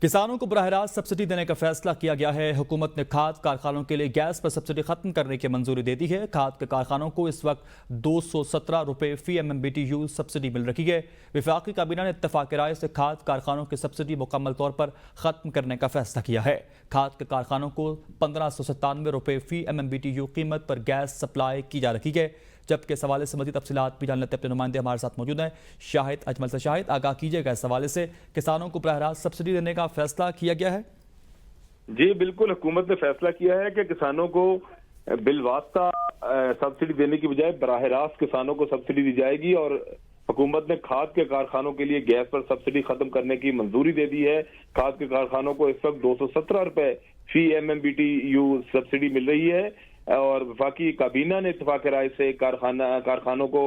کسانوں کو براہ راست سبسڈی دینے کا فیصلہ کیا گیا ہے۔ حکومت نے کھاد کارخانوں کے لیے گیس پر سبسڈی ختم کرنے کی منظوری دے دی ہے۔ کھاد کے کارخانوں کو اس وقت 217 روپے فی MMBTU سبسڈی مل رہی ہے۔ وفاقی کابینہ نے اتفاق رائے سے کھاد کارخانوں کی سبسڈی مکمل طور پر ختم کرنے کا فیصلہ کیا ہے۔ کھاد کے کارخانوں کو 1597 روپے فی MMBTU قیمت پر گیس سپلائی کی جا رہی ہے، جبکہ اس حوالے سے مزید تفصیلات بھی جان لیتے اپنے نمائندے ہمارے ساتھ موجود ہیں۔ شاہد اجمل سے شاہد، آگاہ کیجیے گا اس حوالے سے کسانوں کو براہ راست سبسڈی دینے کا فیصلہ کیا گیا ہے؟ جی بالکل، حکومت نے فیصلہ کیا ہے کہ کسانوں کو بالواسطہ سبسڈی دینے کی بجائے براہ راست کسانوں کو سبسڈی دی جائے گی، اور حکومت نے کھاد کے کارخانوں کے لیے گیس پر سبسڈی ختم کرنے کی منظوری دے دی ہے۔ کھاد کے کارخانوں کو اس وقت 217 روپے فی MMBTU سبسڈی مل رہی ہے، اور وفاقی کابینہ نے اتفاق رائے سے کارخانوں کو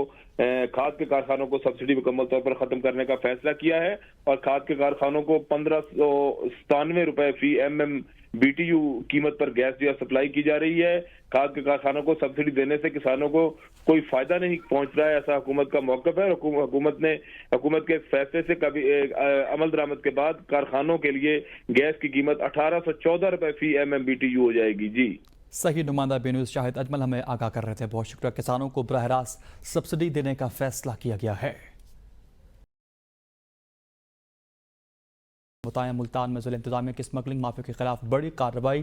کھاد کے کارخانوں کو سبسڈی مکمل طور پر ختم کرنے کا فیصلہ کیا ہے، اور کھاد کے کارخانوں کو 1597 روپے فی MMBTU قیمت پر گیس جو ہے سپلائی کی جا رہی ہے۔ کھاد کے کارخانوں کو سبسڈی دینے سے کسانوں کو کوئی فائدہ نہیں پہنچ رہا ہے، ایسا حکومت کا موقف ہے۔ حکومت کے فیصلے سے عمل درآمد کے بعد کارخانوں کے لیے گیس کی قیمت 1814 روپے فی MMBTU ہو جائے گی۔ جی صحیح، نمائندہ بی نیوز شاہد اجمل ہمیں آگاہ کر رہے تھے، بہت شکریہ۔ کسانوں کو براہ راست سبسڈی دینے کا فیصلہ کیا گیا ہے۔ بتائیں، ملتان میں ضلع انتظامیہ کی اسمگلنگ مافیا کے خلاف بڑی کارروائی۔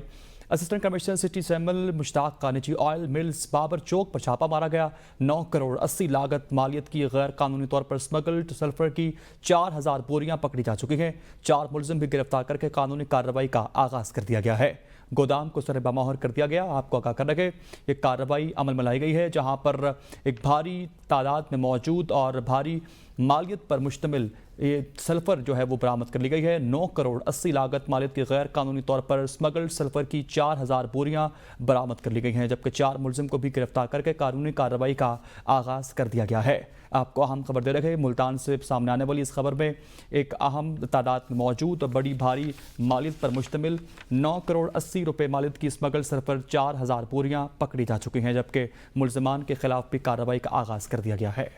اسسٹنٹ کمشنر سٹی سیمل مشتاق کا نجی آئل ملز بابر چوک پر چھاپا مارا گیا۔ 9 کروڑ 80 لاگت مالیت کی غیر قانونی طور پر اسمگلڈ سلفر کی 4000 بوریاں پکڑی جا چکی ہیں۔ 4 ملزم بھی گرفتار کر کے قانونی کارروائی کا آغاز کر دیا گیا ہے۔ گودام کو سر بمہر کر دیا گیا۔ آپ کو آگاہ کر رکھے یہ کارروائی عمل میں لائی گئی ہے، جہاں پر ایک بھاری تعداد میں موجود اور بھاری مالیت پر مشتمل یہ سلفر جو ہے وہ برآمد کر لی گئی ہے۔ 9 کروڑ 80 لاگت مالیت کی غیر قانونی طور پر اسمگلڈ سلفر کی 4000 بوریاں برآمد کر لی گئی ہیں، جبکہ 4 ملزم کو بھی گرفتار کر کے قانونی کارروائی کا آغاز کر دیا گیا ہے۔ آپ کو اہم خبر دے رکھے، ملتان سے سامنے آنے والی اس خبر میں ایک اہم تعداد میں موجود اور بڑی بھاری مالیت پر مشتمل 9 کروڑ 80 روپے مالیت کی اسمگلڈ سلفر 4000 بوریاں پکڑی جا چکی ہیں، جبکہ ملزمان کے خلاف بھی کارروائی کا آغاز کر دیا گیا ہے۔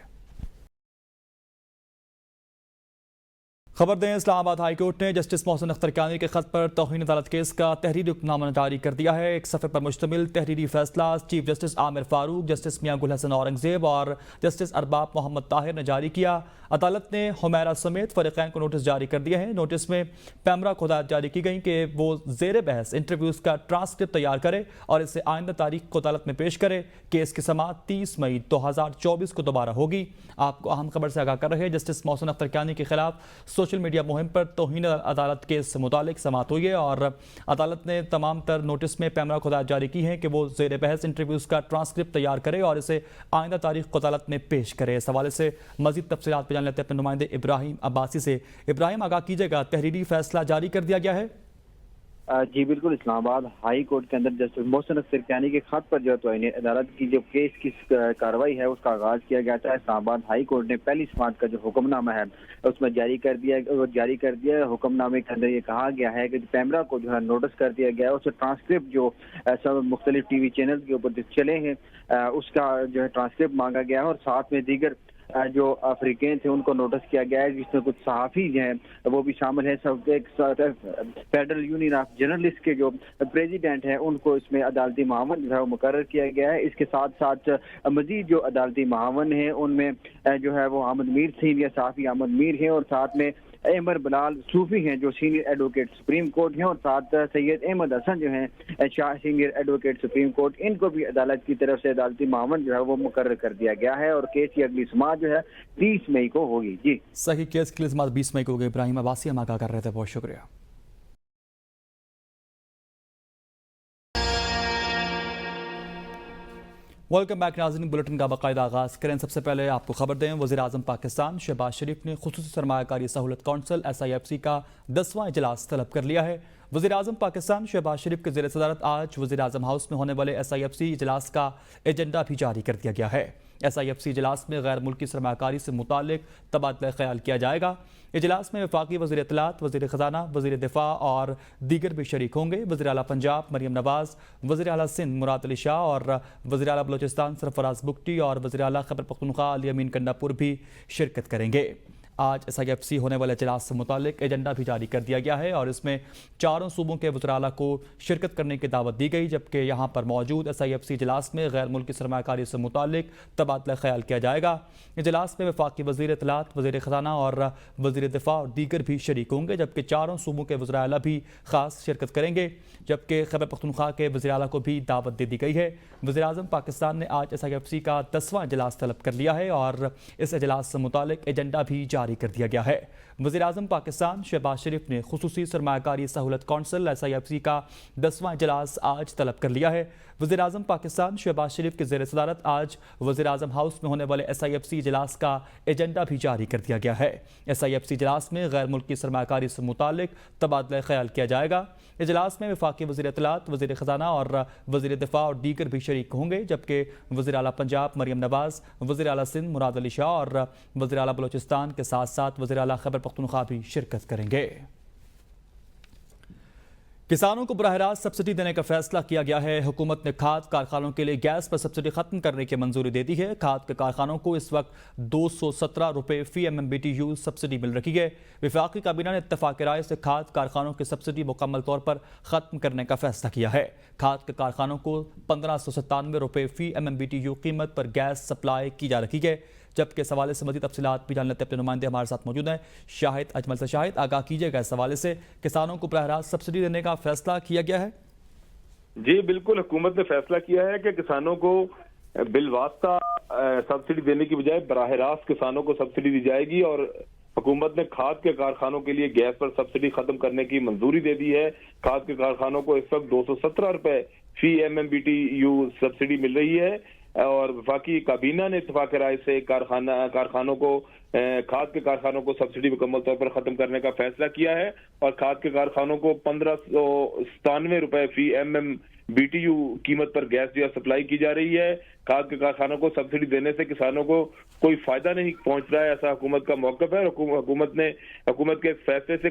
خبر دیں، اسلام آباد ہائی کورٹ نے جسٹس محسن اختر کیانی کے خط پر توہین عدالت کیس کا تحریری حکم نامہ جاری کر دیا ہے۔ ایک صفحے پر مشتمل تحریری فیصلہ چیف جسٹس عامر فاروق، جسٹس میاں گل حسن اورنگزیب اور جسٹس ارباب محمد طاہر نے جاری کیا۔ عدالت نے حمیرہ سمیت فریقین کو نوٹس جاری کر دیا ہے۔ نوٹس میں پیمرا کو ہدایت جاری کی گئی کہ وہ زیر بحث انٹرویوز کا ٹرانسکرپٹ تیار کرے اور اسے آئندہ تاریخ کو عدالت میں پیش کرے۔ کیس کی سماعت 30 مئی 2024 کو دوبارہ ہوگی۔ آپ کو اہم خبر سے آگاہ کر رہے جسٹس محسن اختر کیانی کے خلاف سوشل میڈیا مہم پر توہین عدالت کیس سے متعلق سماعت ہوئی ہے، اور عدالت نے تمام تر نوٹس میں پیمرا کو ہدایت جاری کی ہے کہ وہ زیر بحث انٹرویوز کا ٹرانسکرپٹ تیار کرے اور اسے آئندہ تاریخ کو عدالت میں پیش کرے۔ اس حوالے سے مزید تفصیلات پہ جان لیتے ہیں اپنے نمائندے ابراہیم عباسی سے۔ ابراہیم، آگاہ کیجیے گا، تحریری فیصلہ جاری کر دیا گیا ہے؟ جی بالکل، اسلام آباد ہائی کورٹ کے اندر جسٹس محسن اختر کیانی کے خط پر جو توہین عدالت کی جو کیس کی کارروائی ہے اس کا آغاز کیا گیا تھا۔ اسلام آباد ہائی کورٹ نے پہلی سماعت کا جو حکم نامہ ہے اس میں جاری کر دیا۔ حکم نامے کے اندر یہ کہا گیا ہے کہ پیمرا کو جو ہے نوٹس کر دیا گیا ہے، اس سے ٹرانسکرپٹ جو سب مختلف ٹی وی چینل کے اوپر چلے ہیں اس کا جو ہے ٹرانسکرپٹ مانگا گیا ہے، اور ساتھ میں دیگر جو افریقین تھے ان کو نوٹس کیا گیا ہے، جس میں کچھ صحافی جو ہیں وہ بھی شامل ہیں۔ فیڈرل یونین آف جرنلسٹ کے جو پریزیڈنٹ ہیں ان کو اس میں عدالتی معاون جو ہے وہ مقرر کیا گیا ہے۔ اس کے ساتھ ساتھ مزید جو عدالتی معاون ہیں ان میں جو ہے وہ احمد میر سینئر صحافی احمد میر ہیں، اور ساتھ میں احمد بلال صوفی ہیں جو سینئر ایڈوکیٹ سپریم کورٹ ہیں، اور ساتھ سید احمد حسن جو ہیں سینئر ایڈوکیٹ سپریم کورٹ، ان کو بھی عدالت کی طرف سے عدالتی معاون جو ہے وہ مقرر کر دیا گیا ہے، اور کیس کی اگلی سماعت جو ہے 30 مئی کو ہوگی۔ جی صحیح، کیس کی سماعت 20 مئی کو ہوگی۔ ابراہیم عباسی ہم آگاہ کر رہے تھے، بہت شکریہ۔ ویلکم بیک ناظرین، بلیٹن کا باقاعدہ آغاز کریں۔ سب سے پہلے آپ کو خبر دیں، وزیر اعظم پاکستان شہباز شریف نے خصوصی سرمایہ کاری سہولت کونسل SIFC کا 10واں اجلاس طلب کر لیا ہے۔ وزیر اعظم پاکستان شہباز شریف کے زیر صدارت آج وزیر اعظم ہاؤس میں ہونے والے SIFC اجلاس کا ایجنڈا بھی جاری کر دیا گیا ہے۔ SIFC اجلاس میں غیر ملکی سرمایہ کاری سے متعلق تبادلہ خیال کیا جائے گا۔ اجلاس میں وفاقی وزیر اطلاعات، وزیر خزانہ، وزیر دفاع اور دیگر بھی شریک ہوں گے۔ وزیر اعلیٰ پنجاب مریم نواز، وزیر اعلیٰ سندھ مراد علی شاہ اور وزیر اعلیٰ بلوچستان سرفراز بگٹی اور وزیر اعلیٰ خیبر پختونخوا علی امین کنڈا پور بھی شرکت کریں گے۔ آج SIFC ہونے والے اجلاس سے متعلق ایجنڈا بھی جاری کر دیا گیا ہے اور اس میں چاروں صوبوں کے وزراء اعلیٰ کو شرکت کرنے کی دعوت دی گئی، جبکہ یہاں پر موجود SIFC اجلاس میں غیر ملکی سرمایہ کاری سے متعلق تبادلہ خیال کیا جائے گا۔ اجلاس میں وفاقی وزیر اطلاعات، وزیر خزانہ اور وزیر دفاع اور دیگر بھی شریک ہوں گے، جبکہ چاروں صوبوں کے وزراء اعلیٰ بھی خاص شرکت کریں گے، جبکہ خیبر پختونخوا کے وزیر اعلیٰ کو بھی دعوت دے دی گئی ہے۔ وزیر اعظم پاکستان نے آج SIFC کا 10واں اجلاس طلب کر لیا ہے اور اس اجلاس سے متعلق ایجنڈا بھی جاری کر دیا گیا ہے۔ وزیر اعظم پاکستان شہباز شریف نے خصوصی سرمایہ کاری سہولت کونسل SIFC کا 10واں اجلاس آج طلب کر لیا ہے۔ وزیر اعظم پاکستان شہباز شریف کے زیر صدارت آج وزیر اعظم ہاؤس میں ہونے والے SIFC اجلاس کا ایجنڈا بھی جاری کر دیا گیا ہے۔ SIFC اجلاس میں غیر ملکی سرمایہ کاری سے متعلق تبادلہ خیال کیا جائے گا۔ اجلاس میں وفاقی وزیر اطلاعات، وزیر خزانہ اور وزیر دفاع اور دیگر بھی شریک ہوں گے، جبکہ وزیر اعلیٰ پنجاب مریم نواز، وزیر اعلیٰ سندھ مراد علی شاہ اور وزیر اعلیٰ بلوچستان کے ساتھ ساتھ وزیر اعلیٰ خیبر پختونخوا بھی شرکت کریں گے۔ کسانوں کو براہ راست سبسڈی دینے کا فیصلہ کیا گیا ہے۔ حکومت نے کھاد کارخانوں کے لیے گیس پر سبسڈی ختم کرنے کی منظوری دے دی ہے۔ کھاد کے کارخانوں کو اس وقت 217 روپے فی MMBTU سبسڈی مل رہی ہے۔ وفاقی کابینہ نے اتفاق رائے سے کھاد کارخانوں کی سبسڈی مکمل طور پر ختم کرنے کا فیصلہ کیا ہے۔ کھاد کے کارخانوں کو 1597 روپے فی MMBTU قیمت پر گیس سپلائی کی جا رہی ہے، جبکہ اس حوالے سے مزید تفصیلات بھی جان لیتے اپنے نمائندے ہمارے ساتھ موجود ہیں۔ شاہد اجمل سے شاہد، آگاہ کیجیے گا اس حوالے سے، کسانوں کو براہ راست سبسڈی دینے کا فیصلہ کیا گیا ہے؟ جی بالکل، حکومت نے فیصلہ کیا ہے کہ کسانوں کو بالواسطہ سبسڈی دینے کی بجائے براہ راست کسانوں کو سبسڈی دی جائے گی، اور حکومت نے کھاد کے کارخانوں کے لیے گیس پر سبسڈی ختم کرنے کی منظوری دے دی ہے۔ کھاد کے کارخانوں کو اس وقت 217 روپے فی MMBTU سبسڈی مل رہی ہے، اور وفاقی کابینہ نے اتفاق رائے سے کارخانوں کو کھاد کے کارخانوں کو سبسڈی مکمل طور پر ختم کرنے کا فیصلہ کیا ہے، اور کھاد کے کارخانوں کو 1597 روپے فی MMBTU قیمت پر گیس جو ہے سپلائی کی جا رہی ہے۔ کھاد کے کارخانوں کو سبسڈی دینے سے کسانوں کو کوئی فائدہ نہیں پہنچ رہا ہے، ایسا حکومت کا موقف ہے۔ حکومت کے فیصلے سے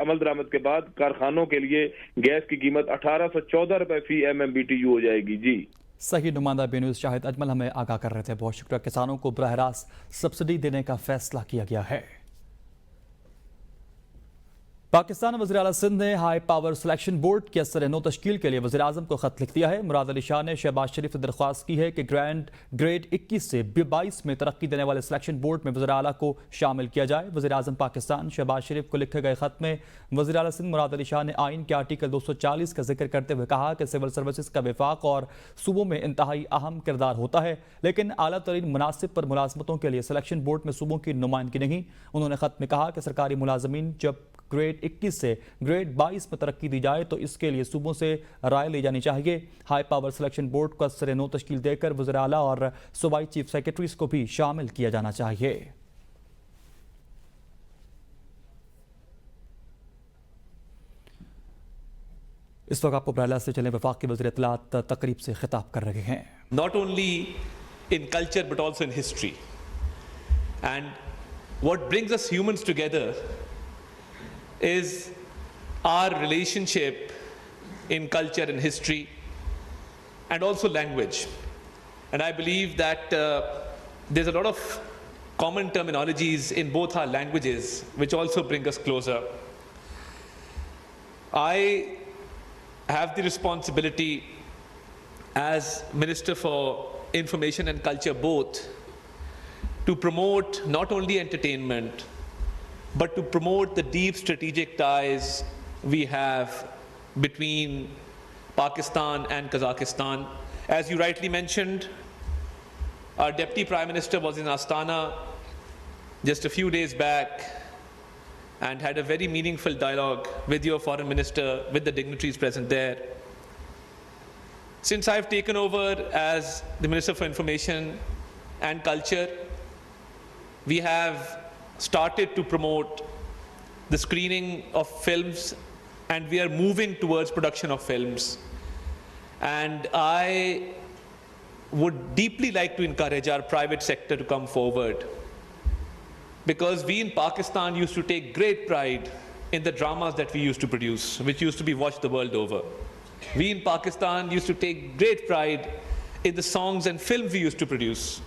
عمل درآمد کے بعد کارخانوں کے لیے گیس کی قیمت 1814 روپے فی MMBTU ہو جائے گی۔ جی صحیح، نمائندہ بی نیوز شاہد اجمل ہمیں آگاہ کر رہے تھے، بہت شکریہ۔ کسانوں کو براہ راست سبسڈی دینے کا فیصلہ کیا گیا ہے۔ پاکستان وزیر اعلیٰ سندھ نے ہائی پاور سلیکشن بورڈ کی اثر نو تشکیل کے لیے وزیر اعظم کو خط لکھ دیا ہے۔ مراد علی شاہ نے شہباز شریف سے درخواست کی ہے کہ گریڈ 21 سے 22 میں ترقی دینے والے سلیکشن بورڈ میں وزیر اعلیٰ کو شامل کیا جائے۔ وزیر اعظم پاکستان شہباز شریف کو لکھے گئے خط میں وزیر اعلیٰ سندھ مراد علی شاہ نے آئین کے آرٹیکل 240 کا ذکر کرتے ہوئے کہا کہ سول سروسز کا وفاق اور صوبوں میں انتہائی اہم کردار ہوتا ہے، لیکن اعلیٰ ترین مناصب پر ملازمتوں کے لیے سلیکشن بورڈ میں صوبوں کی نمائندگی نہیں۔ انہوں نے خط میں کہا کہ سرکاری ملازمین جب گریڈ 21 سے گریڈ 22 میں ترقی دی جائے تو اس کے لیے صوبوں سے رائے لی جانی چاہیے۔ ہائی پاور سلیکشن بورڈ کو اثر نو تشکیل دے کر وزیر اعلیٰ اور صوبائی چیف سیکرٹریز کو بھی شامل کیا جانا چاہیے۔ اس وقت آپ کو براہ راست سے چلیں، وفاقی وزیر اطلاعات تقریب سے خطاب کر رہے ہیں۔ Not only in culture but also in history. And what brings us humans together is our relationship in culture and history and also language. And I believe that there's a lot of common terminologies in both our languages which also bring us closer. I have the responsibility as Minister for Information and Culture both to promote not only entertainment but to promote the deep strategic ties we have between Pakistan and Kazakhstan. As you rightly mentioned, our Deputy Prime Minister was in Astana just a few days back and had a very meaningful dialogue with your Foreign Minister, with the dignitaries present there. Since I've taken over as the Minister for Information and Culture, we have started to promote the screening of films, and we are moving towards production of films. And I would deeply like to encourage our private sector to come forward, because we in Pakistan used to take great pride in the dramas that we used to produce, which used to be watched the world over. We in Pakistan used to take great pride in the songs and films we used to produce.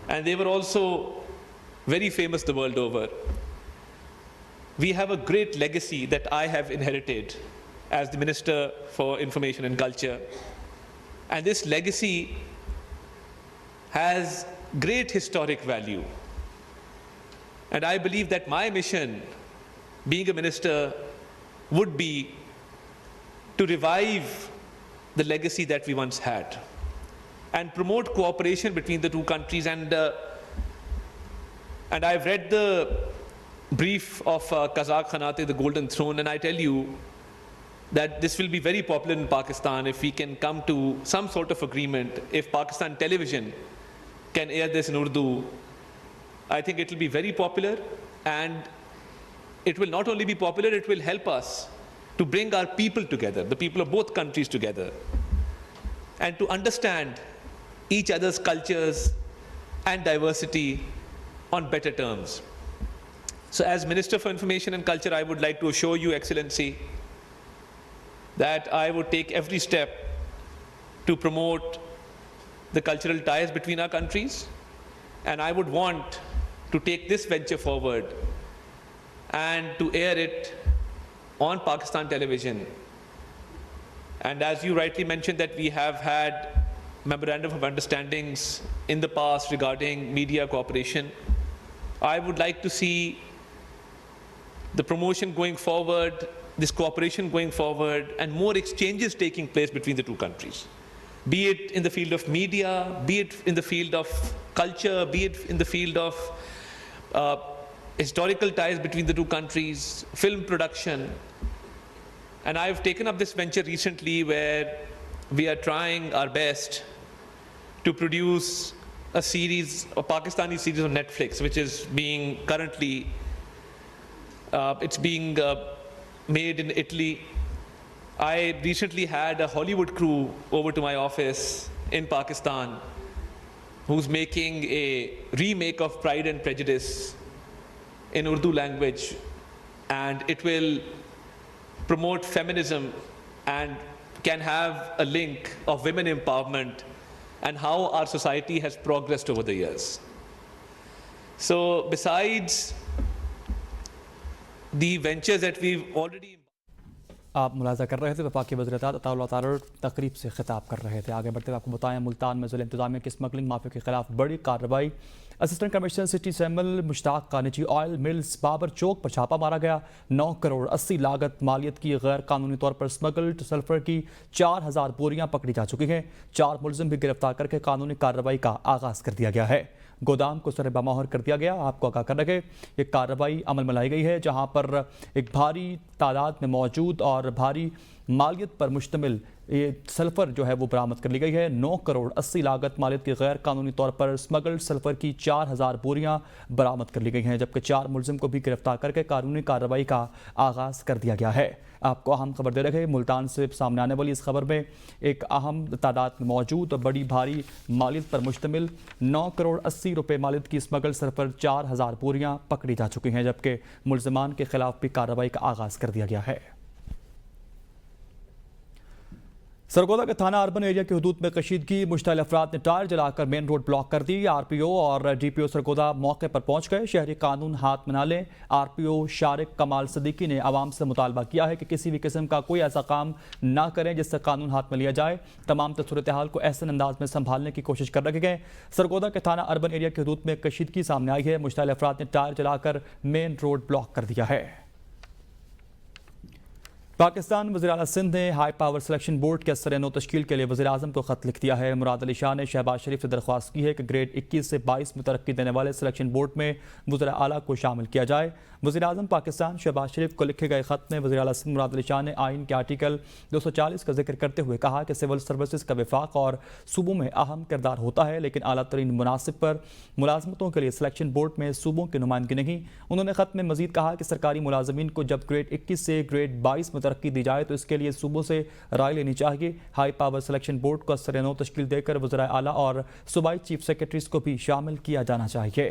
And they were also very famous the world over. We have a great legacy that I have inherited as the Minister for Information and Culture. And this legacy has great historic value. And I believe that my mission, being a minister, would be to revive the legacy that we once had and promote cooperation between the two countries. And I've read the brief of Kazakh Khanate, the Golden Throne, and I tell you that this will be very popular in Pakistan if we can come to some sort of agreement. If Pakistan television can air this in Urdu, I think it will be very popular, and it will not only be popular, it will help us to bring our people together, the people of both countries together, and to understand each other's cultures and diversity on better terms. So as Minister for Information and Culture, I would like to assure you, Excellency, that I would take every step to promote the cultural ties between our countries, and I would want to take this venture forward and to air it on Pakistan television. And as you rightly mentioned, that we have had memorandum of understandings in the past regarding media cooperation, I would like to see the promotion going forward, this cooperation going forward, and more exchanges taking place between the two countries, be it in the field of media, be it in the field of culture, be it in the field of historical ties between the two countries, film production. And I've taken up this venture recently where we are trying our best to produce a series, a Pakistani series on Netflix, which is being currently, it's being made in Italy. I recently had a Hollywood crew over to my office in Pakistan who's making a remake of Pride and Prejudice in Urdu language, and it will promote feminism and can have a link of women empowerment and how our society has progressed over the years. So besides the ventures that we've already آپ ملاحظہ کر رہے تھے وفاقی وزیر اطلاعات عطاء اللہ تارڑ تقریب سے خطاب کر رہے تھے. آگے بڑھتے ہوئے آپ کو بتائیں ملتان میں ضلع انتظامیہ کی اسمگلنگ مافیا کے خلاف بڑی کارروائی. اسسٹنٹ کمشنر سٹی سیمل مشتاق کانچی آئل ملز بابر چوک پر چھاپا مارا گیا. 9 کروڑ 80 لاگت مالیت کی غیر قانونی طور پر اسمگلڈ سلفر کی 4000 بوریاں پکڑی جا چکی ہیں. 4 ملزم بھی گرفتار کر کے قانونی کارروائی کا آغاز کر دیا گیا ہے. گودام کو سر بمہر کر دیا گیا. آپ کو آگاہ کر رکھے یہ کارروائی عمل میں لائی گئی ہے جہاں پر ایک بھاری تعداد میں موجود اور بھاری مالیت پر مشتمل یہ سلفر جو ہے وہ برآمد کر لی گئی ہے. 9 کروڑ 80 لاگت مالیت کی غیر قانونی طور پر اسمگلڈ سلفر کی 4000 بوریاں برآمد کر لی گئی ہیں، جبکہ 4 ملزم کو بھی گرفتار کر کے قانونی کارروائی کا آغاز کر دیا گیا ہے. آپ کو اہم خبر دے رکھے ملتان سے سامنے آنے والی اس خبر میں ایک اہم تعداد میں موجود اور بڑی بھاری مالیت پر مشتمل 9 کروڑ 80 روپے مالیت کی اسمگلڈ سلفر 4000 بوریاں پکڑی جا چکی ہیں، جبکہ ملزمان کے خلاف بھی کارروائی کا آغاز کر دیا گیا ہے. سرگودا کے تھانہ اربن ایریا کی حدود میں کشیدگی، مشتعل افراد نے ٹائر جلا کر مین روڈ بلاک کر دی. آر پی او اور ڈی پی او سرگودا موقع پر پہنچ گئے. شہری قانون ہاتھ میں نہ لیں. آر پی او شارق کمال صدیقی نے عوام سے مطالبہ کیا ہے کہ کسی بھی قسم کا کوئی ایسا کام نہ کریں جس سے قانون ہاتھ میں لیا جائے. تمام صورتحال کو احسن انداز میں سنبھالنے کی کوشش کر رکھے گئے. سرگودا کے تھانہ اربن ایریا کی حدود میں کشیدگی سامنے آئی ہے. مشتعل افراد نے ٹائر جلا کر مین روڈ بلاک کر دیا ہے. پاکستان وزیر اعلیٰ سندھ نے ہائی پاور سلیکشن بورڈ کے اثر نو تشکیل کے لیے وزیر اعظم کو خط لکھ دیا ہے. مراد علی شاہ نے شہباز شریف سے درخواست کی ہے کہ گریڈ 21 سے 22 میں ترقی دینے والے سلیکشن بورڈ میں وزراء اعلیٰ کو شامل کیا جائے. وزیر اعظم پاکستان شہباز شریف کو لکھے گئے خط میں وزیر اعلیٰ سندھ مراد علی شاہ نے آئین کے آرٹیکل 240 کا ذکر کرتے ہوئے کہا کہ سول سروسز کا وفاق اور صوبوں میں اہم کردار ہوتا ہے، لیکن اعلیٰ ترین مناسب پر ملازمتوں کے لیے سلیکشن بورڈ میں صوبوں کی نمائندگی نہیں. انہوں نے خط میں مزید کہا کہ سرکاری ملازمین کو جب گریڈ 21 سے گریڈ 22 میں ترقی دی جائے تو اس کے لیے صوبوں سے رائے لینی چاہیے. ہائی پاور سلیکشن بورڈ کو اثر نو تشکیل دے کر وزراء اعلیٰ اور صوبائی چیف سیکرٹریز کو بھی شامل کیا جانا چاہیے.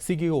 CEO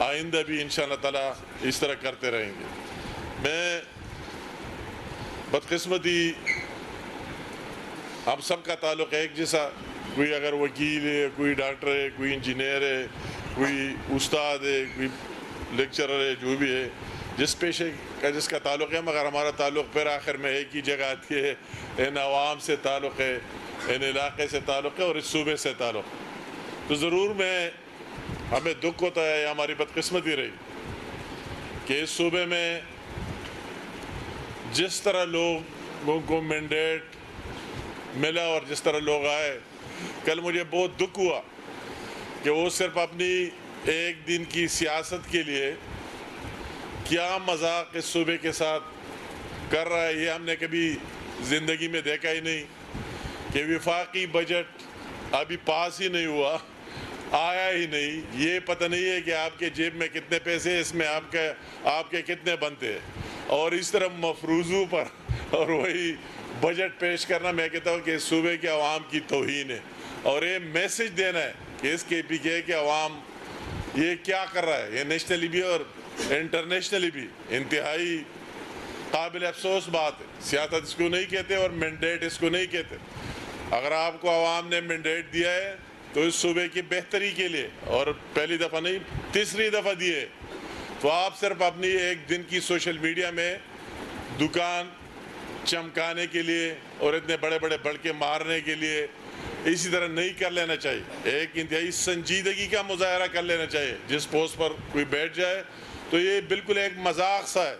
آئندہ بھی انشاءاللہ تعالیٰ اس طرح کرتے رہیں گے. میں بدقسمتی ہم سب کا تعلق ہے ایک جیسا. کوئی اگر وکیل ہے, کوئی ڈاکٹر ہے, کوئی انجینئر ہے, کوئی استاد ہے, کوئی لیکچرر ہے, جو بھی ہے, جس پیشے کا جس کا تعلق ہے, مگر ہمارا تعلق پھر آخر میں ایک ہی جگہ آتی ہے, ان عوام سے تعلق ہے, ان علاقے سے تعلق ہے اور اس صوبے سے تعلق ہے. تو ضرور ہمیں دکھ ہوتا ہے, ہماری بدقسمتی رہی کہ اس صوبے میں جس طرح لوگوں کو مینڈیٹ ملا اور جس طرح لوگ آئے, کل مجھے بہت دکھ ہوا کہ وہ صرف اپنی ایک دن کی سیاست کے لیے کیا مذاق اس صوبے کے ساتھ کر رہا ہے, یہ ہم نے کبھی زندگی میں دیکھا ہی نہیں. کہ وفاقی بجٹ ابھی پاس ہی نہیں ہوا, آیا ہی نہیں, یہ پتہ نہیں ہے کہ آپ کے جیب میں کتنے پیسے, اس میں آپ کے کتنے بنتے ہیں, اور اس طرح مفروضوں پر اور وہی بجٹ پیش کرنا, میں کہتا ہوں کہ اس صوبے کے عوام کی توہین ہے. اور یہ میسج دینا ہے کہ اس کے پی کے عوام یہ کیا کر رہا ہے, یہ نیشنلی بھی اور انٹرنیشنلی بھی انتہائی قابل افسوس بات ہے. سیاست اس کو نہیں کہتے اور مینڈیٹ اس کو نہیں کہتے. اگر آپ کو عوام نے مینڈیٹ دیا ہے تو اس صوبے کی بہتری کے لیے, اور پہلی دفعہ نہیں تیسری دفعہ دیے, تو آپ صرف اپنی ایک دن کی سوشل میڈیا میں دکان چمکانے کے لیے اور اتنے بڑے بڑے بڑکے مارنے کے لیے اسی طرح نہیں کر لینا چاہیے. ایک انتہائی سنجیدگی کا مظاہرہ کر لینا چاہیے. جس پوسٹ پر کوئی بیٹھ جائے تو یہ بالکل ایک مذاق سا ہے.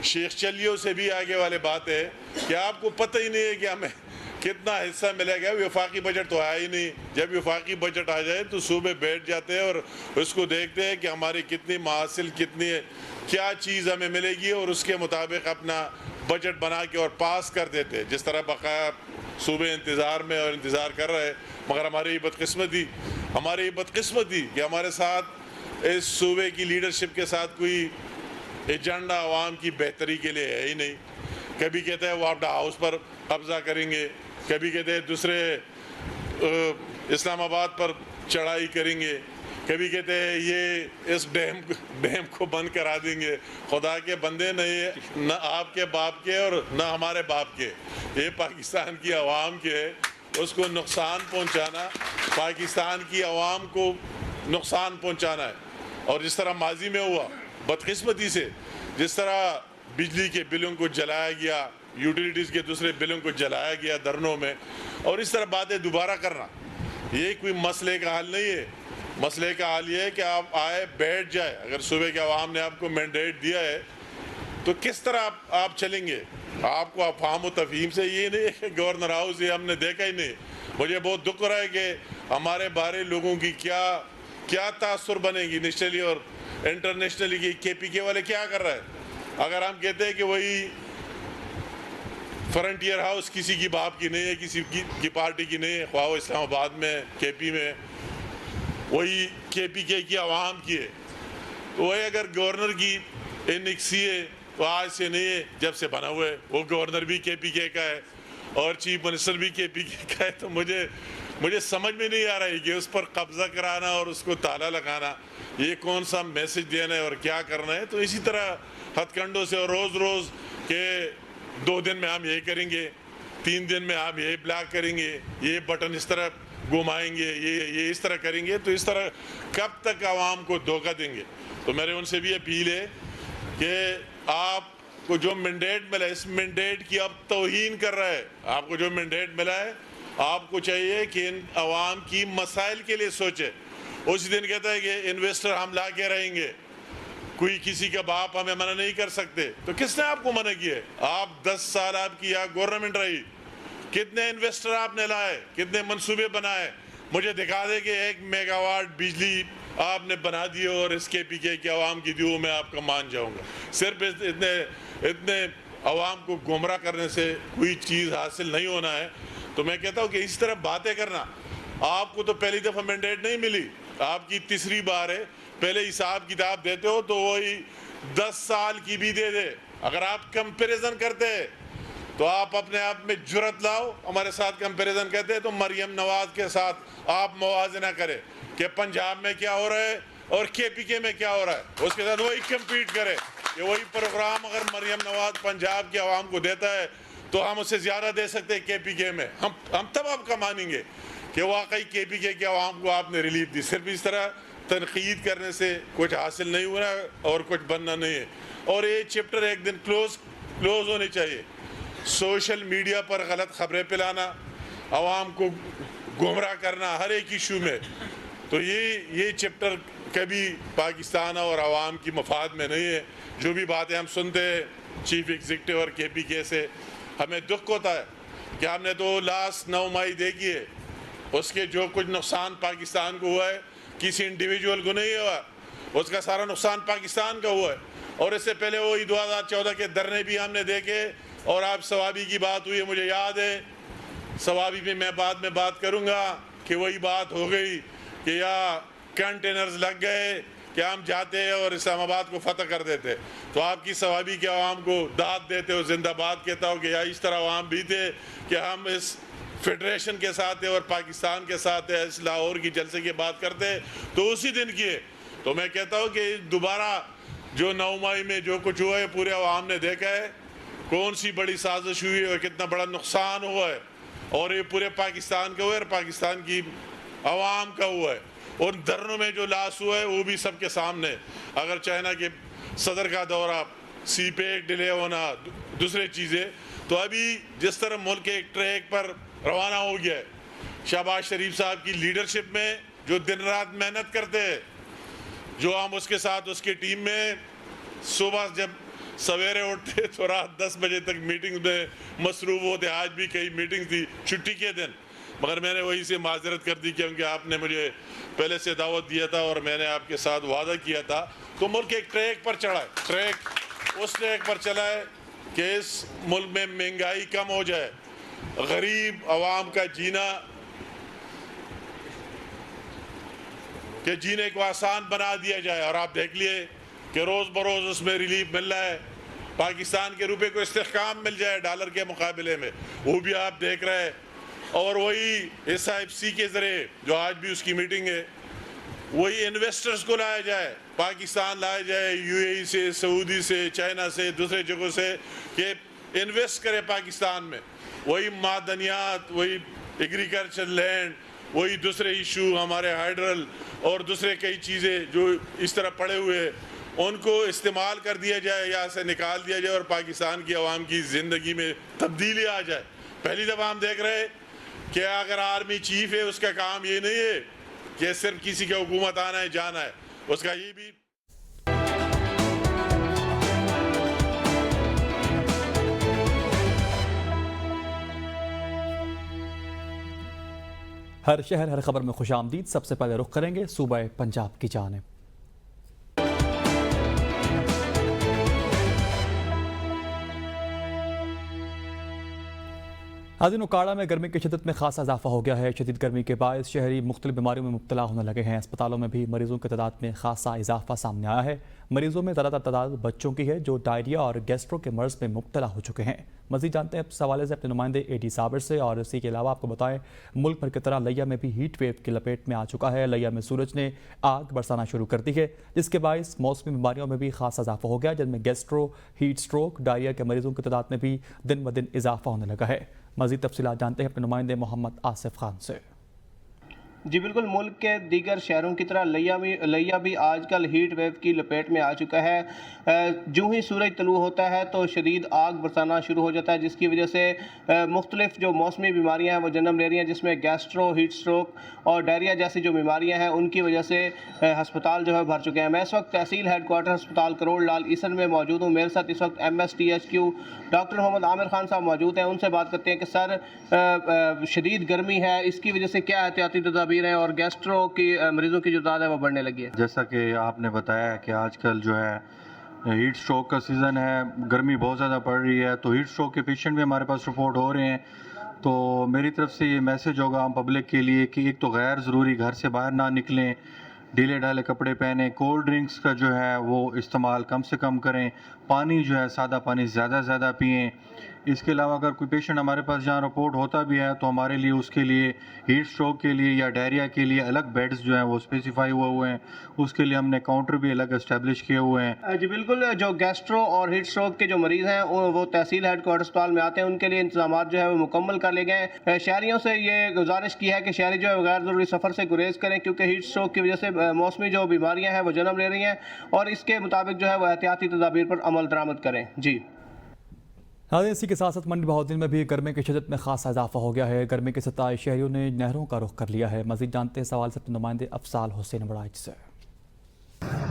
شیخ چلیوں سے بھی آگے والے بات ہے کہ آپ کو پتہ ہی نہیں ہے کہ ہمیں کتنا حصہ ملے گا. وفاقی بجٹ تو آیا ہی نہیں. جب وفاقی بجٹ آ جائے تو صوبے بیٹھ جاتے ہیں اور اس کو دیکھتے ہیں کہ ہماری کتنی محاصل, کتنی کیا چیز ہمیں ملے گی, اور اس کے مطابق اپنا بجٹ بنا کے اور پاس کر دیتے. جس طرح بقایا صوبے انتظار میں اور انتظار کر رہے, مگر ہماری یہ بدقسمتی کہ ہمارے ساتھ اس صوبے کی لیڈرشپ کے ساتھ کوئی ایجنڈا عوام کی بہتری کے لیے ہے ہی نہیں. کبھی کہتے ہیں وہ اپنا ہاؤس پر قبضہ کریں گے, کبھی کہتے ہیں دوسرے اسلام آباد پر چڑھائی کریں گے, کبھی کہتے ہیں یہ اس ڈیم کو بند کرا دیں گے. خدا کے بندے, نہ آپ کے باپ کے اور نہ ہمارے باپ کے, یہ پاکستان کی عوام کے ہے. اس کو نقصان پہنچانا, پاکستان کی عوام کو نقصان پہنچانا ہے. اور جس طرح ماضی میں ہوا بدقسمتی سے, جس طرح بجلی کے بلوں کو جلایا گیا, یوٹیلیٹیز کے دوسرے بلوں کو جلایا گیا دھرنوں میں, اور اس طرح باتیں دوبارہ کرنا, یہ کوئی مسئلے کا حل نہیں ہے. مسئلے کا حل یہ ہے کہ آپ آئے بیٹھ جائے. اگر صوبے کے عوام نے آپ کو مینڈیٹ دیا ہے تو کس طرح آپ چلیں گے؟ آپ کو افہام و تفہیم سے یہ نہیں ہے کہ گورنر ہاؤس یہ ہم نے دیکھا ہی نہیں. مجھے بہت دکھ رہا ہے کہ ہمارے بارے لوگوں کی کیا تاثر بنے گی نیشنلی اور انٹرنیشنلی کی کے پی کے والے کیا کر رہے ہیں. اگر ہم کہتے ہیں کہ وہی فرنٹیئر ہاؤس کسی کی باپ کی نہیں ہے, کسی کی پارٹی کی نہیں ہے, خواہ وہ اسلام آباد میں کے پی میں وہی کے پی کے کی عوام کی ہے, تو وہی اگر گورنر کی انکسی ہے تو آج سے نہیں ہے, جب سے بنا ہوا ہے. وہ گورنر بھی کے پی کے کا ہے اور چیف منسٹر بھی کے پی کے کا ہے. تو مجھے سمجھ میں نہیں آ رہا ہے کہ اس پر قبضہ کرانا اور اس کو تالا لگانا یہ کون سا میسج دینا ہے اور کیا کرنا ہے. تو اسی طرح ہتھ کنڈوں سے اور روز کہ 2 دن میں ہم یہ کریں گے, 3 دن میں ہم یہ بلاک کریں گے, یہ بٹن اس طرح گھمائیں گے, یہ اس طرح کریں گے, تو اس طرح کب تک عوام کو دھوکہ دیں گے. تو میرے ان سے بھی اپیل ہے کہ آپ کو جو مینڈیٹ ملا ہے, اس مینڈیٹ کی اب توہین کر رہا ہے. آپ کو جو مینڈیٹ ملا ہے آپ کو چاہیے کہ ان عوام کی مسائل کے لیے سوچے. اسی دن کہتا ہے کہ انویسٹر ہم لا کے رہیں گے, کوئی کسی کا باپ ہمیں منع نہیں کر سکتے. تو کس نے آپ کو منع کیا ہے؟ آپ 10 سال آپ کی یہاں گورنمنٹ رہی, کتنے انویسٹر آپ نے لائے, کتنے منصوبے بنائے. مجھے دکھا دے کہ 1 میگا واٹ بجلی آپ نے بنا دی اور اس کے پی کے عوام کی دیو میں آپ کا مان جاؤں گا. صرف اتنے عوام کو گمراہ کرنے سے کوئی چیز حاصل نہیں ہونا ہے. تو میں کہتا ہوں کہ اس طرح باتیں کرنا, آپ کو تو پہلی دفعہ مینڈیٹ نہیں ملی, آپ کی تیسری بار ہے. پہلے حساب کتاب دیتے ہو تو وہی 10 سال کی بھی دے دے. اگر آپ کمپیریزن کرتے تو آپ اپنے آپ میں جرت لاؤ. ہمارے ساتھ کمپیریزن کرتے تو مریم نواز کے ساتھ آپ موازنہ کریں کہ پنجاب میں کیا ہو رہا ہے اور کے پی کے میں کیا ہو رہا ہے، اس کے ساتھ وہی کمپیٹ کرے. یہ وہی پروگرام اگر مریم نواز پنجاب کے عوام کو دیتا ہے تو ہم اس سے زیادہ دے سکتے ہیں کے پی کے میں. ہم تب آپ کا مانیں گے کہ واقعی کے پی کے عوام کو آپ نے ریلیف دی. صرف اس طرح تنقید کرنے سے کچھ حاصل نہیں ہو رہا اور کچھ بننا نہیں ہے. اور یہ چیپٹر ایک دن کلوز ہونی چاہیے. سوشل میڈیا پر غلط خبریں پھیلانا، عوام کو گمراہ کرنا ہر ایک ایشو میں، تو یہ چیپٹر کبھی پاکستان اور عوام کی مفاد میں نہیں ہے. جو بھی باتیں ہم سنتے ہیں چیف ایگزیکٹو اور کے پی کے سے، ہمیں دکھ ہوتا ہے کہ ہم نے تو لاسٹ 9 مئی دیکھی ہے، اس کے جو کچھ نقصان پاکستان کو ہوا ہے کسی انڈیویجول کو نہیں ہوا، اس کا سارا نقصان پاکستان کا ہوا ہے. اور اس سے پہلے وہی 2014 کے دھرنے بھی ہم نے دیکھے. اور آپ ثوابی کی بات ہوئی ہے، مجھے یاد ہے ثوابی پہ میں بعد میں بات کروں گا کہ وہی بات ہو گئی کہ یا کنٹینرز لگ گئے کہ ہم جاتے اور اسلام آباد کو فتح کر دیتے. تو آپ کی ثوابی کے عوام کو داد دیتے ہو، زندہ باد کہتا ہو کہ یا اس طرح عوام بھی تھے کہ ہم اس فیڈریشن کے ساتھ اور پاکستان کے ساتھ اس لاہور کی جلسے کی بات کرتے تو اسی دن کیے. تو میں کہتا ہوں کہ دوبارہ جو 9 مئی میں جو کچھ ہوا ہے پورے عوام نے دیکھا ہے، کون سی بڑی سازش ہوئی ہے اور کتنا بڑا نقصان ہوا ہے. اور یہ پورے پاکستان کا ہوا ہے اور پاکستان کی عوام کا ہوا ہے. اور دھرنوں میں جو لاس ہوا ہے وہ بھی سب کے سامنے. اگر چائنا کے صدر کا دورہ، سی پیک ڈیلے ہونا، دوسرے چیزیں، تو ابھی جس طرح ملک ایک ٹریک پر روانہ ہو گیا ہے، شہباز شریف صاحب کی لیڈرشپ میں جو دن رات محنت کرتے ہیں، جو ہم اس کے ساتھ اس کی ٹیم میں صبح جب سویرے اٹھتے تو رات 10 بجے تک میٹنگ میں مصروف ہوتے. آج بھی کئی میٹنگ تھی چھٹی کے دن، مگر میں نے وہی سے معذرت کر دی کیونکہ آپ نے مجھے پہلے سے دعوت دیا تھا اور میں نے آپ کے ساتھ وعدہ کیا تھا. تو ملک ایک ٹریک پر چڑھا ہے، اس ٹریک پر چلا ہے کہ اس ملک میں مہنگائی کم ہو جائے، غریب عوام کا جینا کہ جینے کو آسان بنا دیا جائے. اور آپ دیکھ لیے کہ روز بروز اس میں ریلیف مل رہا ہے. پاکستان کے روپے کو استحکام مل جائے ڈالر کے مقابلے میں، وہ بھی آپ دیکھ رہے ہیں. اور وہی ایس آئی ایف سی کے ذریعے جو آج بھی اس کی میٹنگ ہے، وہی انویسٹرز کو لایا جائے، پاکستان لایا جائے یو اے ای سے، سعودی سے، چائنا سے، دوسرے جگہوں سے، کہ انویسٹ کرے پاکستان میں. وہی معدنیات، وہی ایگریکلچر لینڈ، وہی دوسرے ایشو ہمارے ہائیڈرل اور دوسرے کئی چیزیں جو اس طرح پڑے ہوئے، ان کو استعمال کر دیا جائے، یہاں سے نکال دیا جائے اور پاکستان کی عوام کی زندگی میں تبدیلی آ جائے. پہلی دفعہ ہم دیکھ رہے کہ اگر آرمی چیف ہے اس کا کام یہ نہیں ہے کہ صرف کسی کا حکومت آنا ہے جانا ہے، اس کا یہ بھی ہر شہر ہر خبر میں خوش آمدید. سب سے پہلے رخ کریں گے صوبہ پنجاب کی جانب. ناظرین، اکاڑا میں گرمی کی شدت میں خاصا اضافہ ہو گیا ہے. شدید گرمی کے باعث شہری مختلف بیماریوں میں مبتلا ہونے لگے ہیں. اسپتالوں میں بھی مریضوں کی تعداد میں خاصا اضافہ سامنے آیا ہے. مریضوں میں زیادہ تر تعداد بچوں کی ہے جو ڈائریا اور گیسٹرو کے مرض میں مبتلا ہو چکے ہیں. مزید جانتے ہیں اس حوالے سے اپنے نمائندے اے ڈی صابر سے. اور اسی کے علاوہ آپ کو بتائیں ملک بھر کی طرح لیا میں بھی ہیٹ ویو کی لپیٹ میں آ چکا ہے. لیا میں سورج نے آگ برسانا شروع کر دی ہے جس کے باعث موسمی بیماریوں میں بھی خاصا اضافہ ہو گیا، جن میں گیسٹرو، ہیٹ سٹروک، ڈائریا کے مریضوں کی تعداد میں بھی دن بدن اضافہ ہونے لگا ہے. مزید تفصیلات جانتے ہیں اپنے نمائندے محمد آصف خان سے. جی بالکل، ملک کے دیگر شہروں کی طرح لیا بھی آج کل ہیٹ ویو کی لپیٹ میں آ چکا ہے. جو ہی سورج طلوع ہوتا ہے تو شدید آگ برسانا شروع ہو جاتا ہے، جس کی وجہ سے مختلف جو موسمی بیماریاں ہیں وہ جنم لے رہی ہیں، جس میں گیسٹرو، ہیٹ سٹروک اور ڈائریا جیسی جو بیماریاں ہیں ان کی وجہ سے ہسپتال جو ہے بھر چکے ہیں. میں اس وقت تحصیل ہیڈ کوارٹر ہسپتال کروڑ لال عیسن میں موجود ہوں. میرے ساتھ اس وقت MSTHQ ڈاکٹر محمد عامر خان صاحب موجود ہیں. ان سے بات کرتے ہیں کہ سر شدید گرمی ہے، اس کی وجہ سے کیا احتیاطی تدابیر ہیں اور گیسٹرو کی مریضوں کی جو تعداد ہے وہ بڑھنے لگی ہے؟ جیسا کہ آپ نے بتایا کہ آج کل جو ہے ہیٹ سٹروک کا سیزن ہے، گرمی بہت زیادہ پڑ رہی ہے، تو ہیٹ سٹروک کے پیشنٹ بھی ہمارے پاس رپورٹ ہو رہے ہیں. تو میری طرف سے یہ میسج ہوگا عام پبلک کے لیے کہ ایک تو غیر ضروری گھر سے باہر نہ نکلیں. ڈھیلے ڈھالے کپڑے پہنیں، کولڈ ڈرنکس کا جو ہے وہ استعمال کم سے کم کریں، پانی جو ہے سادہ پانی زیادہ سے زیادہ پئیں۔ اس کے علاوہ اگر کوئی پیشنٹ ہمارے پاس جہاں رپورٹ ہوتا بھی ہے تو ہمارے لیے اس کے لیے ہیٹ اسٹروک کے لیے یا ڈائریا کے لیے الگ بیڈز جو ہیں وہ اسپیسیفائی ہوئے ہیں، اس کے لیے ہم نے کاؤنٹر بھی الگ اسٹیبلش کیے ہوئے ہیں۔ جی بالکل، جو گیسٹرو اور ہیٹ اسٹروک کے جو مریض ہیں وہ تحصیل ہیڈ کوارٹر اسپتال میں آتے ہیں، ان کے لیے انتظامات جو ہے وہ مکمل کر لیے گئے ہیں۔ شہریوں سے یہ گزارش کی ہے کہ شہری جو ہے غیر ضروری سفر سے گریز کریں، کیونکہ ہیٹ اسٹروک کی وجہ سے موسمی جو بیماریاں ہیں وہ جنم لے رہی ہیں، اور اس کے مطابق جو ہے وہ احتیاطی تدابیر پر عمل درآمد کریں۔ جی ناظرین، اسی کے ساتھ ساتھ منڈی بہاؤالدین میں بھی گرمی کی شدت میں خاصا اضافہ ہو گیا ہے۔ گرمی کے ستائے شہریوں نے نہروں کا رخ کر لیا ہے۔ مزید جانتے ہیں سوال سے اپنے نمائندے افضال حسین بڑائچ سے۔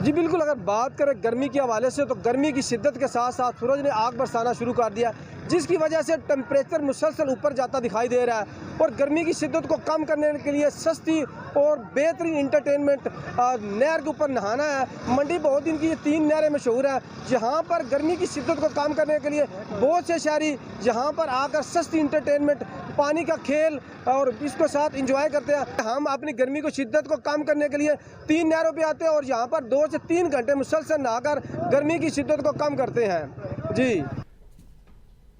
جی بالکل، اگر بات کریں گرمی کے حوالے سے تو گرمی کی شدت کے ساتھ ساتھ سورج نے آگ برسانا شروع کر دیا، جس کی وجہ سے ٹمپریچر مسلسل اوپر جاتا دکھائی دے رہا ہے، اور گرمی کی شدت کو کم کرنے کے لیے سستی اور بہترین انٹرٹینمنٹ نہر کے اوپر نہانا ہے۔ منڈی بہاؤالدین کی یہ 3 نہریں مشہور ہیں، جہاں پر گرمی کی شدت کو کم کرنے کے لیے بہت سے شہری یہاں پر آ کر سستی انٹرٹینمنٹ، پانی کا کھیل اور اس کے ساتھ انجوائے کرتے ہیں۔ ہم اپنی گرمی کو شدت کو کم کرنے کے لیے 3 نہروں پہ آتے ہیں اور یہاں پر 2 سے 3 گھنٹے مسلسل نہا کر گرمی کی شدت کو کم کرتے ہیں۔ جی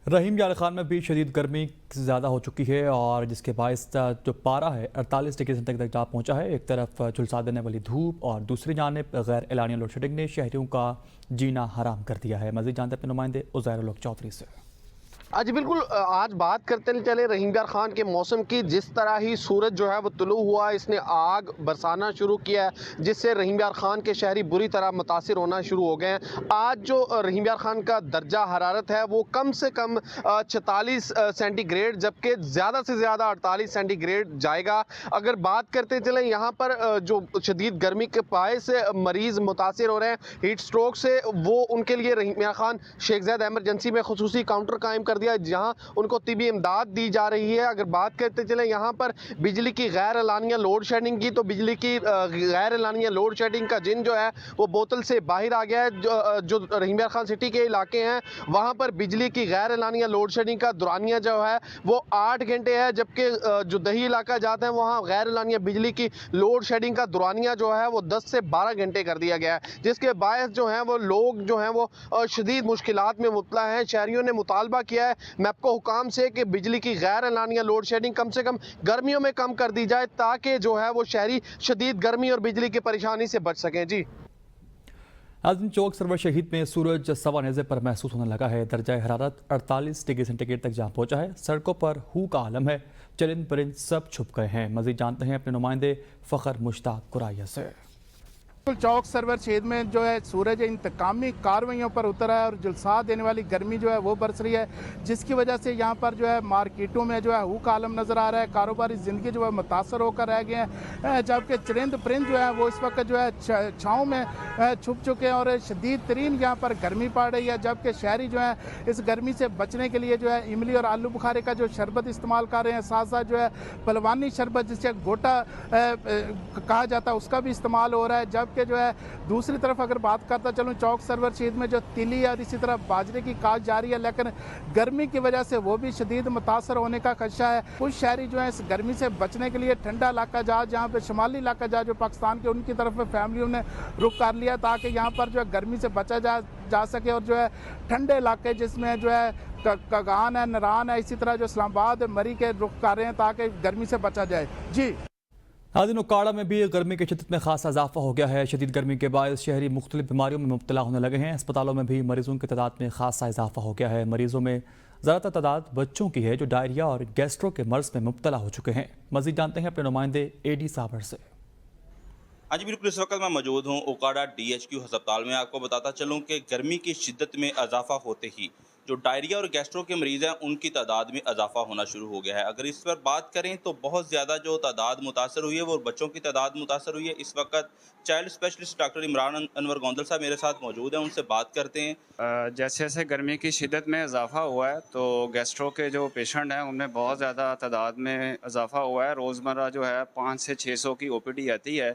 رحیم یار خان میں بھی شدید گرمی زیادہ ہو چکی ہے، اور جس کے باعث جو پارہ ہے 48 ڈگری سینٹی گریڈ تک جا پہنچا ہے۔ ایک طرف جھلسا دینے والی دھوپ اور دوسری جانب غیر اعلانیہ لوڈ شیڈنگ نے شہریوں کا جینا حرام کر دیا ہے۔ مزید جانتے ہیں اپنے نمائندے عزیر الحق چودھری سے۔ آج بالکل آج بات کرتے چلے رحیم یار خان کے موسم کی۔ جس طرح ہی سورج جو ہے وہ طلوع ہوا، اس نے آگ برسانا شروع کیا ہے، جس سے رحیم یار خان کے شہری بری طرح متاثر ہونا شروع ہو گئے ہیں۔ آج جو رحیم یار خان کا درجہ حرارت ہے وہ کم سے کم 46 سینٹی گریڈ، جبکہ زیادہ سے زیادہ 48 سینٹی گریڈ جائے گا۔ اگر بات کرتے چلیں یہاں پر جو شدید گرمی کے باعث مریض متاثر ہو رہے ہیں ہیٹ اسٹروک سے، وہ ان کے لیے رحیم یار خان شیخ زاید ایمرجنسی میں خصوصی کاؤنٹر قائم کر دیا جہاں ان کو طبی امداد دی جا رہی ہے۔ اگر بات کرتے چلیں یہاں پر بجلی کی غیر اعلانیہ لوڈ شیڈنگ کی، تو بجلی کی غیر اعلانیہ لوڈ شیڈنگ کا جن جو ہے وہ بوتل سے باہر آ گیا ہے۔ جو رحیم یار خان سٹی کے علاقے ہیں وہاں پر بجلی کی غیر اعلانیہ لوڈ شیڈنگ کا دورانیہ جو ہے وہ 8 گھنٹے ہے، جبکہ جو دیہی علاقہ جاتے ہیں وہاں غیر اعلانیہ بجلی کی لوڈ شیڈنگ کا دورانیہ جو ہے وہ 10 سے 12 گھنٹے کر دیا گیا ہے، جس کے باعث جو ہیں وہ لوگ جو ہیں وہ شدید مشکلات میں مبتلا ہیں۔ شہریوں نے مطالبہ کیا ہے میپکو حکام سے کہ بجلی کی غیر اعلانیہ لوڈ شیڈنگ کم سے کم گرمیوں میں کم کر دی جائے، تاکہ جو ہے وہ شہری شدید گرمی اور بجلی کی پریشانی سے بچ سکیں۔ جی ناظرین، چوک سرور شہید میں سورج سوا نیزے پر محسوس ہونے لگا ہے۔ درجہ حرارت 48 ڈگری سینٹی گریڈ تک جا پہنچا ہے۔ سڑکوں پر ہو کا عالم ہے، چرند پرند سب چھپ گئے ہیں۔ مزید جانتے ہیں اپنے نمائندے فخر مشتاق قرائیہ سے۔ چوک سرور شہید میں جو ہے سورج انتقامی کارروائیوں پر اترا ہے اور جلسا دینے والی گرمی جو ہے وہ برس رہی ہے، جس کی وجہ سے یہاں پر جو ہے مارکیٹوں میں جو ہے ہو کا عالم نظر آ رہا ہے۔ کاروباری زندگی جو ہے متاثر ہو کر رہ گئے ہیں، جبکہ چرند پرند جو ہے وہ اس وقت جو ہے چھاؤں میں چھپ چکے ہیں اور شدید ترین یہاں پر گرمی پڑ رہی ہے، جبکہ شہری جو ہے اس گرمی سے بچنے کے لیے جو ہے املی اور آلو بخارے کا جو شربت استعمال کر رہے ہیں، ساتھ ساتھ جو ہے پلوانی شربت جسے گوٹا کہا جاتا ہے اس کا بھی استعمال ہو رہا ہے۔ جب کہ جو ہے دوسری طرف اگر بات کرتا چلوں چوک سرور شہید میں جو تیلی اور اسی طرح باجرے کی کاشت جاری ہے، لیکن گرمی کی وجہ سے وہ بھی شدید متاثر ہونے کا خدشہ ہے۔ کچھ شہری جو ہیں اس گرمی سے بچنے کے لیے ٹھنڈا علاقہ جہاں پہ شمالی علاقہ جو پاکستان کے ان کی طرف فیملیوں نے رخ کر لیا تاکہ یہاں پر جو ہے گرمی سے بچا جا سکے، اور جو ہے ٹھنڈے علاقے جس میں جو ہے کگان ہے، نران ہے، اسی طرح جو اسلام آباد مری کے رخ کر رہے ہیں تاکہ گرمی سے بچا جائے۔ جی ناظرین، اوکاڑا میں بھی گرمی کی شدت میں خاصا اضافہ ہو گیا ہے۔ شدید گرمی کے باعث شہری مختلف بیماریوں میں مبتلا ہونے لگے ہیں۔ اسپتالوں میں بھی مریضوں کی تعداد میں خاصا اضافہ ہو گیا ہے۔ مریضوں میں زیادہ تر تعداد بچوں کی ہے جو ڈائریا اور گیسٹرو کے مرض میں مبتلا ہو چکے ہیں۔ مزید جانتے ہیں اپنے نمائندے اے ڈی صابر سے۔ ہاں جی بالکل، اس وقت میں موجود ہوں اوکاڑا DHQ ہسپتال میں۔ آپ کو بتاتا چلوں کہ گرمی کی شدت میں اضافہ ہوتے ہی جو ڈائریا اور گیسٹرو کے مریض ہیں ان کی تعداد میں اضافہ ہونا شروع ہو گیا ہے۔ اگر اس پر بات کریں تو بہت زیادہ جو تعداد متاثر ہوئی ہے وہ بچوں کی تعداد متاثر ہوئی ہے۔ اس وقت چائلڈ اسپیشلسٹ ڈاکٹر عمران انور گوندل صاحب میرے ساتھ موجود ہیں، ان سے بات کرتے ہیں۔ جیسے جیسے گرمی کی شدت میں اضافہ ہوا ہے تو گیسٹرو کے جو پیشنٹ ہیں ان میں بہت زیادہ تعداد میں اضافہ ہوا ہے۔ روزمرہ جو ہے 500 سے 600 کی OPD آتی ہے،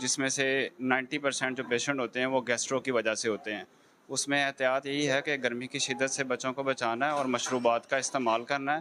جس میں سے 90% جو پیشنٹ ہوتے ہیں وہ گیسٹرو کی وجہ سے ہوتے ہیں۔ اس میں احتیاط یہی ہے کہ گرمی کی شدت سے بچوں کو بچانا ہے اور مشروبات کا استعمال کرنا ہے،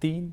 3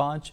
5